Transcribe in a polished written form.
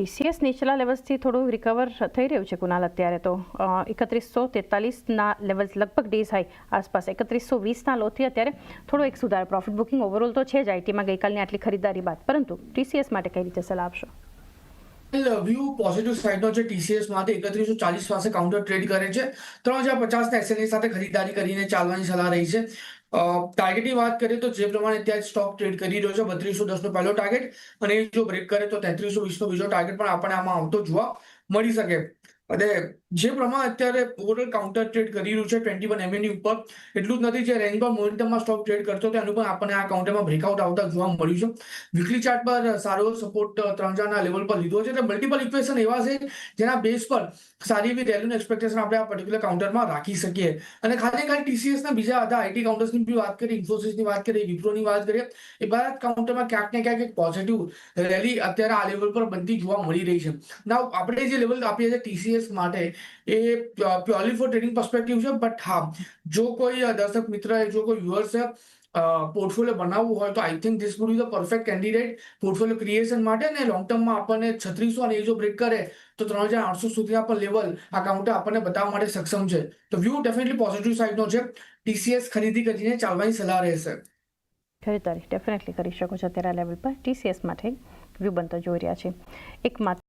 TCS નીચલા લેવલ્સથી થોડું recover થઈ રહ્યું છે કુનાલ અત્યારે તો 3143ના લેવલ્સ લગભગ ડેઝ હાઈ આસપાસ 3120ના લોથી અત્યારે થોડો એક સુધાર પ્રોફિટ બુકિંગ ઓવરઓલ તો છે જ આઈટીમાં ગઈકાલની આટલી ખરીદારી બાદ, પરંતુ ટીસીએસ માટે કઈ રીતે સલાહ આપશો? વ્યૂ પોઝિટિવ સાઇડનો છે. ટીસીએસ માટે 3140 પાસે કાઉન્ટર ટ્રેડ કરે છે. 3050 એસએનએ સાથે ખરીદારી કરીને ચાલવાની સલાહ રહી છે. ટાર્ગેટની વાત કરીએ તો જે પ્રમાણે અત્યારે સ્ટોક ટ્રેડ કરી રહ્યો છે 3210નો પહેલો ટાર્ગેટ, અને જો બ્રેક કરે તો 3320નો બીજો ટાર્ગેટ પણ આપણને આમાં આવતો જોવા મળી શકે. અને જે પ્રમાણે અત્યારે ઓવરઓલ કાઉન્ટર ટ્રેડ કરી રહ્યું છે 21 MA ની ઉપર, એટલું જ નથી જે રેન્જમાં મોમેન્ટમમાં સ્ટોક ટ્રેડ કરતો હતો એનું પણ આપણને આ કાઉન્ટરમાં બ્રેકઆઉટ આવતા જોવા મળ્યું છે. વીકલી ચાર્ટ પર સારો સપોર્ટ 3000ના લેવલ પર લીધો છે. એટલે મલ્ટિપલ ઇક્વેશન એવા છે જેના બેઝ પર સારી એવી રેલ્યુની એક્સપેક્ટેશન આપણે આ પર્ટિક્યુલર કાઉન્ટરમાં રાખી શકીએ. અને ખાલી ટીસીએસના બીજા હતા આઈટી કાઉન્ટર્સની બી વાત કરીએ, ઇન્ફોસિસની વાત કરીએ, વિપ્રોની વાત કરીએ, એ બધા કાઉન્ટરમાં ક્યાંક ને ક્યાંક એક પોઝિટિવ રેલી અત્યારે આ લેવલ પર બનતી જોવા મળી રહી છે. નાઉ આપણે જે લેવલ આપીએ છીએ ટીસીએસ માટે એ પ્યોરલી ફોર ટ્રેડિંગ પર્સપેક્ટિવ છે. બટ હા, જો કોઈ દર્શક મિત્ર જો કોઈ વ્યુઅર્સ પોર્ટફોલિયો બનાવવું હોય તો I think this would be the perfect candidate portfolio creation માટે. ને લોંગ ટર્મમાં આપણને 3600 અને એ જો બ્રેક કરે તો 3800 સુધીના પણ લેવલ આ કાઉન્ટર આપણને બતાવવા માટે સક્ષમ છે. તો વ્યૂ ડેફિનેટલી પોઝિટિવ સાઇડનો છે. ટીસીએસ ખરીદી કરીને ચાલવાની સલાહ રહેશે. ખરીદારી ડેફિનેટલી કરી શકો છો અત્યારે આ લેવલ પર. ટીસીએસ માટે વ્યૂ બનતો જોઈ રહ્યા છે. એક માત્ર